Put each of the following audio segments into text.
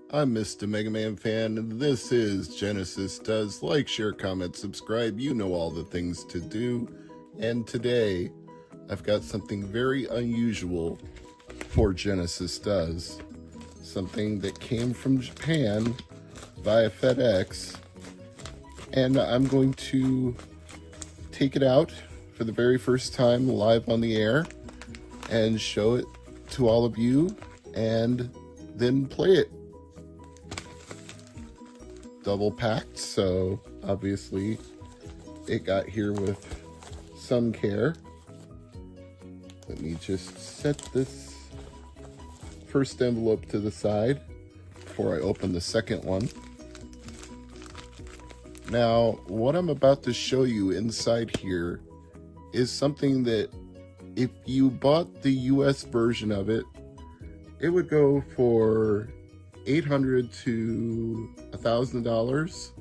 I'm Mr. MegaManFan, and this is Genesis Does. Like, share, comment, subscribe. You know all the things to do. And today, I've got something very unusual for Genesis Does. Something that came from Japan via FedEx. And I'm going to take it out for the very first time live on the air and show it to all of you and then play it. Double packed, so obviously it got here with some care. Let me just set this first envelope to the side before I open the second one. Now, what I'm about to show you inside here is something that if you bought the US version of it, it would go for $800 to $1,000,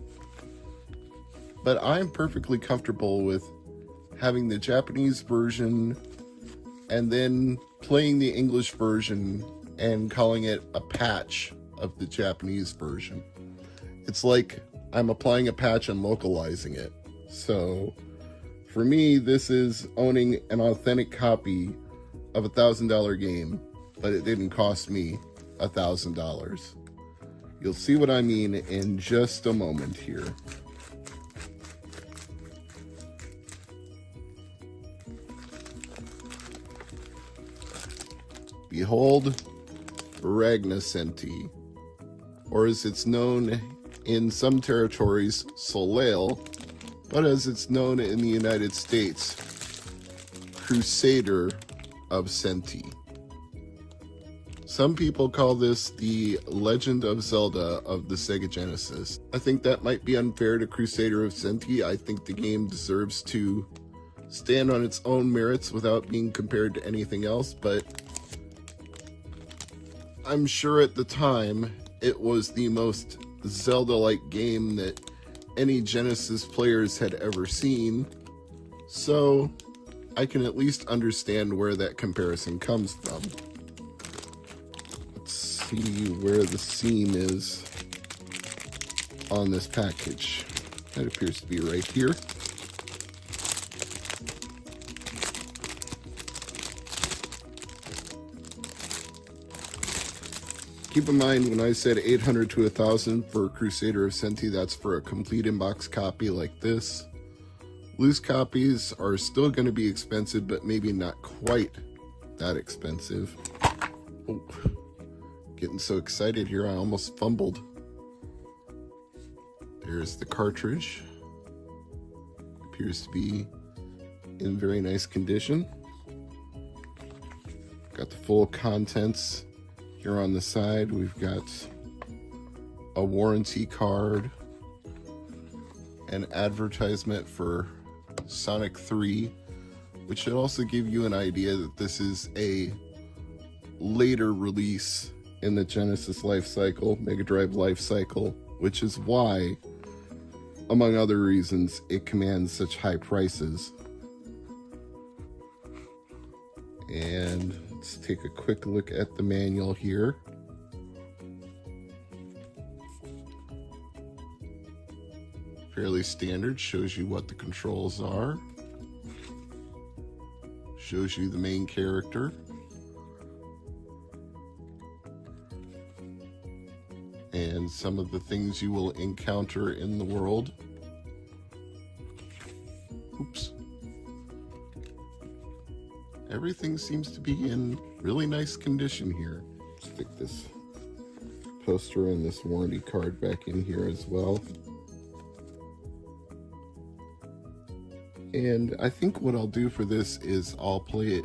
but I'm perfectly comfortable with having the Japanese version and then playing the English version and calling it a patch of the Japanese version. It's like I'm applying a patch and localizing it. So for me, this is owning an authentic copy of a $1,000 game, but it didn't cost me $1,000. You'll see what I mean in just a moment here. Behold, Ragnacenty, or as it's known in some territories, Soleil, but as it's known in the United States, Crusader of Centy. Some people call this the Legend of Zelda of the Sega Genesis. I think that might be unfair to Crusader of Centy. I think the game deserves to stand on its own merits without being compared to anything else, but I'm sure at the time it was the most Zelda-like game that any Genesis players had ever seen, so I can at least understand where that comparison comes from. See where the seam is on this package. That appears to be right here. Keep in mind when I said 800 to 1,000 for Crusader of Centy, that's for a complete inbox copy like this. Loose copies are still going to be expensive, but maybe not quite that expensive. Oh. Getting so excited here, I almost fumbled. There's the cartridge. Appears to be in very nice condition. Got the full contents here on the side. We've got a warranty card, an advertisement for Sonic 3, which should also give you an idea that this is a later release in the Genesis life cycle, Mega Drive life cycle, which is why, among other reasons, it commands such high prices. And let's take a quick look at the manual here. Fairly standard, shows you what the controls are, shows you the main character, and some of the things you will encounter in the world. Oops. Everything seems to be in really nice condition here. Stick this poster and this warranty card back in here as well. And I think what I'll do for this is I'll play it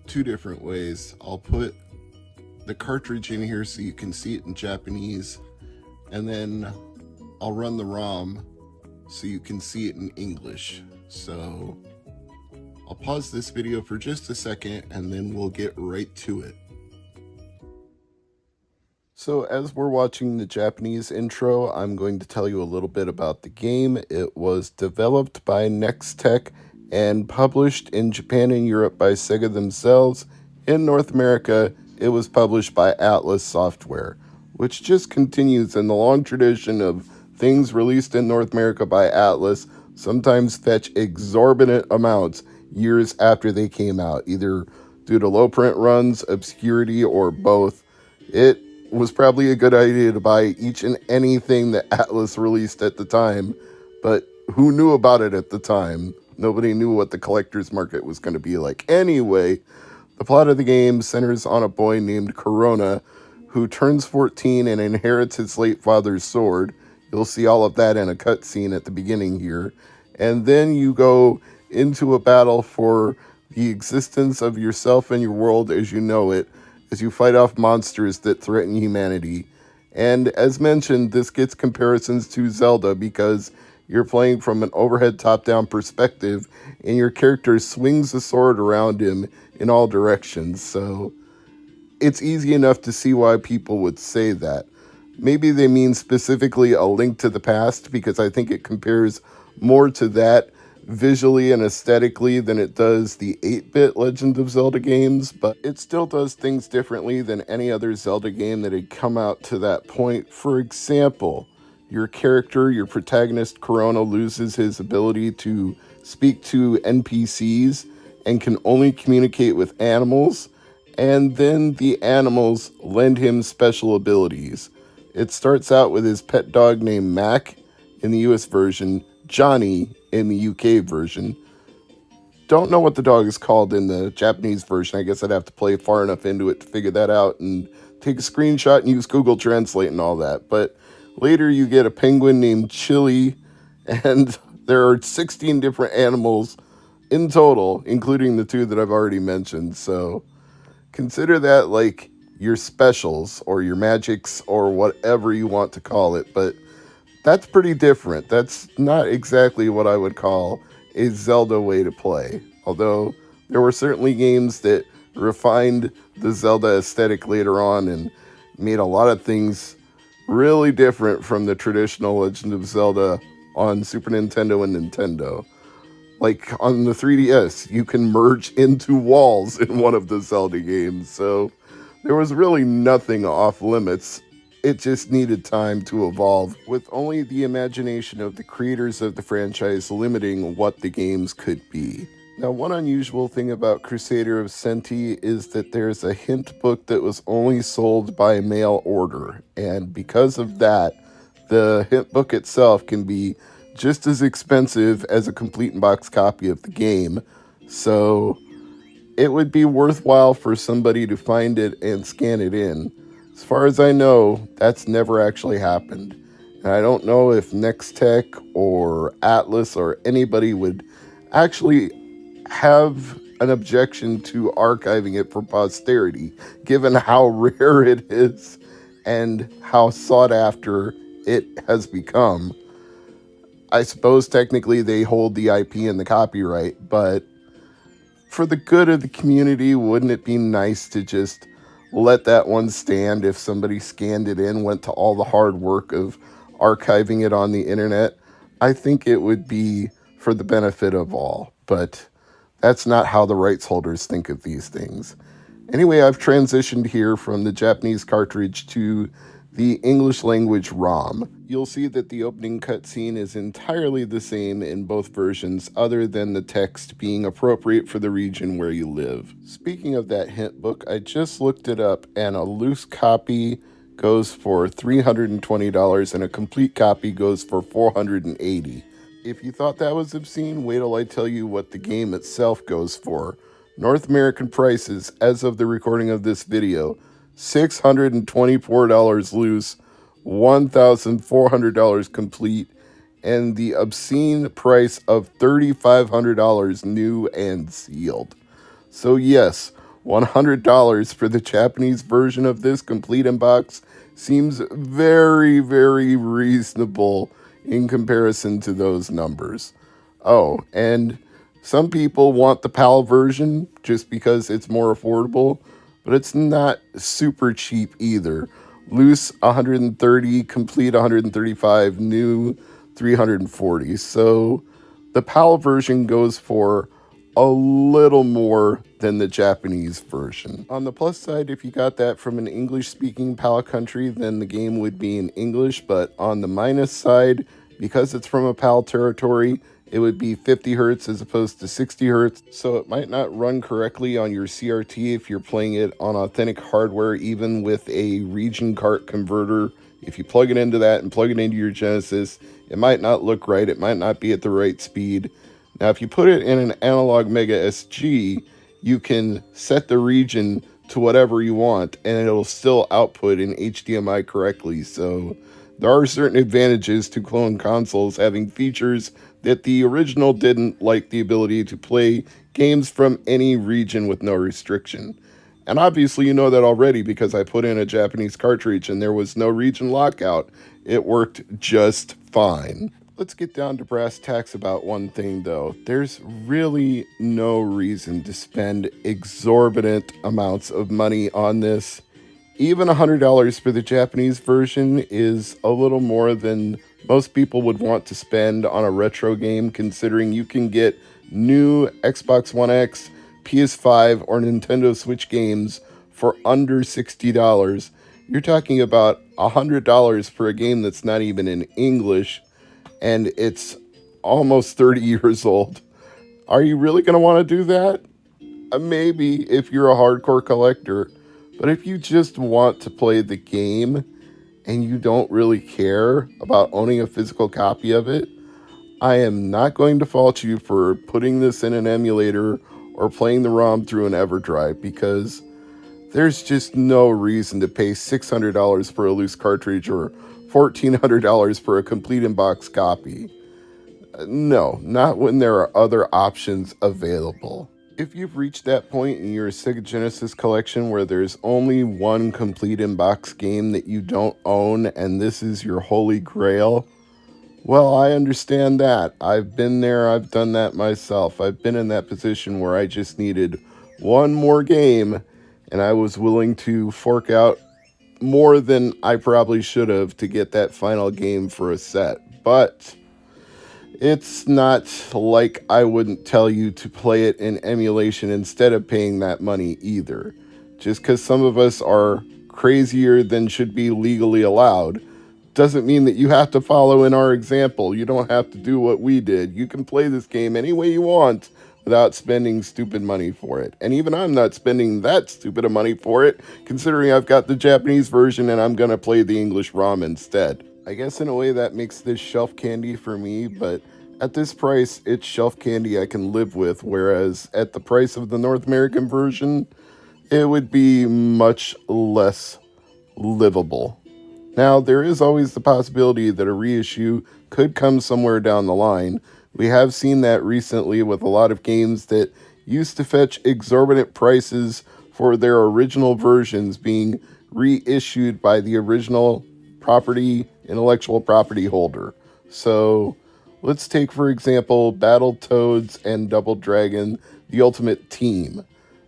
two different ways. I'll put the cartridge in here so you can see it in Japanese, and then I'll run the ROM so you can see it in English. So I'll pause this video for just a second and then we'll get right to it. So as we're watching the Japanese intro, I'm going to tell you a little bit about the game. It was developed by Nextech and published in Japan and Europe by Sega themselves. In North America, it was published by Atlas Software. which just continues in the long tradition of things released in North America by Atlas sometimes fetch exorbitant amounts years after they came out, either due to low print runs, obscurity, or both. It was probably a good idea to buy each and anything that Atlas released at the time, but who knew about it at the time? Nobody knew what the collector's market was going to be like. Anyway, the plot of the game centers on a boy named Corona who turns 14 and inherits his late father's sword. You'll see all of that in a cutscene at the beginning here. And then you go into a battle for the existence of yourself and your world as you know it, as you fight off monsters that threaten humanity. And as mentioned, this gets comparisons to Zelda because you're playing from an overhead top-down perspective and your character swings the sword around him in all directions. So it's easy enough to see why people would say that. Maybe they mean specifically A Link to the Past, because I think it compares more to that visually and aesthetically than it does the 8-bit Legend of Zelda games, but it still does things differently than any other Zelda game that had come out to that point. For example, your character, your protagonist Corona, loses his ability to speak to NPCs and can only communicate with animals, and then the animals lend him special abilities. It starts out with his pet dog named Mac in the US version, Johnny in the UK version. Don't know what the dog is called in the Japanese version. I guess I'd have to play far enough into it to figure that out and take a screenshot and use Google Translate and all that. But later you get a penguin named Chili, and there are 16 different animals in total, including the 2 that I've already mentioned. So consider that like your specials or your magics or whatever you want to call it. But that's pretty different. That's not exactly what I would call a Zelda way to play. Although there were certainly games that refined the Zelda aesthetic later on and made a lot of things really different from the traditional Legend of Zelda on Super Nintendo and Nintendo. Like on the 3DS, you can merge into walls in one of the Zelda games. So there was really nothing off limits. It just needed time to evolve, with only the imagination of the creators of the franchise limiting what the games could be. Now, one unusual thing about Crusader of Centy is that there's a hint book that was only sold by mail order, and because of that, the hint book itself can be just as expensive as a complete in-box copy of the game, so it would be worthwhile for somebody to find it and scan it in. As far as I know, that's never actually happened. And I don't know if Nextech or Atlas or anybody would actually have an objection to archiving it for posterity, given how rare it is and how sought after it has become. I suppose technically they hold the IP and the copyright, but for the good of the community, wouldn't it be nice to just let that one stand if somebody scanned it in, went to all the hard work of archiving it on the internet? I think it would be for the benefit of all, but that's not how the rights holders think of these things. Anyway, I've transitioned here from the Japanese cartridge to the English language ROM. You'll see that the opening cutscene is entirely the same in both versions, other than the text being appropriate for the region where you live. Speaking of that hint book, I just looked it up, and a loose copy goes for $320 and a complete copy goes for $480. If you thought that was obscene, wait till I tell you what the game itself goes for. North American prices, as of the recording of this video, $624 loose, $1,400 complete, and the obscene price of $3,500 new and sealed. So yes, $100 for the Japanese version of this complete in box seems very, very reasonable in comparison to those numbers. Oh, and some people want the PAL version just because it's more affordable, but it's not super cheap either. Loose 130, complete 135, new 340. So the PAL version goes for a little more than the Japanese version. On the plus side, if you got that from an English-speaking PAL country, then the game would be in English, but on the minus side, because it's from a PAL territory, it would be 50 hertz as opposed to 60 hertz, so it might not run correctly on your CRT if you're playing it on authentic hardware, even with a region cart converter. If you plug it into that and plug it into your Genesis, it might not look right, it might not be at the right speed. Now, if you put it in an analog Mega SG, you can set the region to whatever you want, and it'll still output in HDMI correctly. So there are certain advantages to clone consoles having features that the original didn't, like the ability to play games from any region with no restriction. And obviously you know that already because I put in a Japanese cartridge and there was no region lockout. It worked just fine. Let's get down to brass tacks about one thing though. There's really no reason to spend exorbitant amounts of money on this. Even $100 for the Japanese version is a little more than most people would want to spend on a retro game, considering you can get new Xbox One X, PS5, or Nintendo Switch games for under $60. You're talking about $100 for a game that's not even in English, and it's almost 30 years old. Are you really going to want to do that? Maybe if you're a hardcore collector, but if you just want to play the game and you don't really care about owning a physical copy of it, I am not going to fault you for putting this in an emulator or playing the ROM through an EverDrive, because there's just no reason to pay $600 for a loose cartridge or $1,400 for a complete in-box copy. No, not when there are other options available. If you've reached that point in your Sega Genesis collection where there's only one complete in-box game that you don't own and this is your holy grail, well, I understand that. I've been there, I've done that myself. I've been in that position where I just needed one more game and I was willing to fork out more than I probably should have to get that final game for a set. But it's not like I wouldn't tell you to play it in emulation instead of paying that money either. Just because some of us are crazier than should be legally allowed doesn't mean that you have to follow in our example. You don't have to do what we did. You can play this game any way you want without spending stupid money for it. And even I'm not spending that stupid of money for it, considering I've got the Japanese version and I'm going to play the English ROM instead. I guess in a way that makes this shelf candy for me, but at this price, it's shelf candy I can live with, whereas at the price of the North American version, it would be much less livable. Now, there is always the possibility that a reissue could come somewhere down the line. We have seen that recently with a lot of games that used to fetch exorbitant prices for their original versions being reissued by the original intellectual property holder. So let's take, for example, Battletoads and Double Dragon, the Ultimate Team.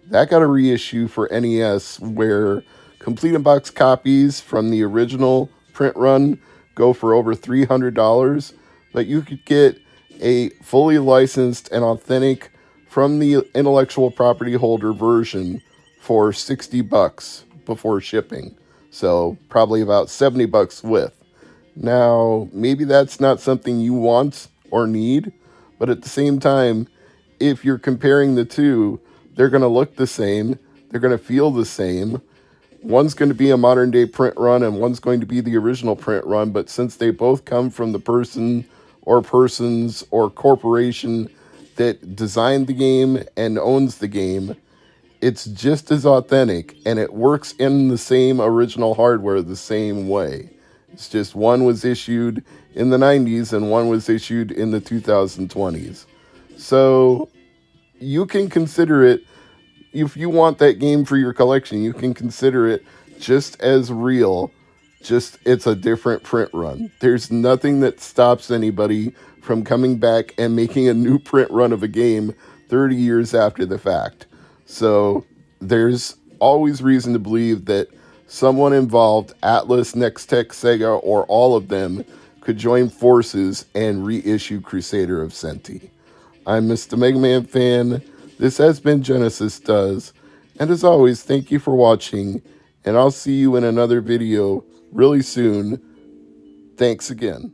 That got a reissue for NES where complete in-box copies from the original print run go for over $300, but you could get a fully licensed and authentic from the intellectual property holder version for $60 before shipping. So probably about $70 with. Now, maybe that's not something you want or need, but at the same time, if you're comparing the two, they're going to look the same, they're going to feel the same. One's going to be a modern day print run and one's going to be the original print run, but since they both come from the person or persons or corporation that designed the game and owns the game, it's just as authentic and it works in the same original hardware the same way. It's just one was issued in the 90s and one was issued in the 2020s. So you can consider it, if you want that game for your collection, you can consider it just as real, just it's a different print run. There's nothing that stops anybody from coming back and making a new print run of a game 30 years after the fact. So there's always reason to believe that someone involved, Atlas, Nextech, Sega, or all of them, could join forces and reissue Crusader of Centy. I'm Mr. MegaManFan. This has been Genesis Does, and as always, thank you for watching, and I'll see you in another video really soon. Thanks again.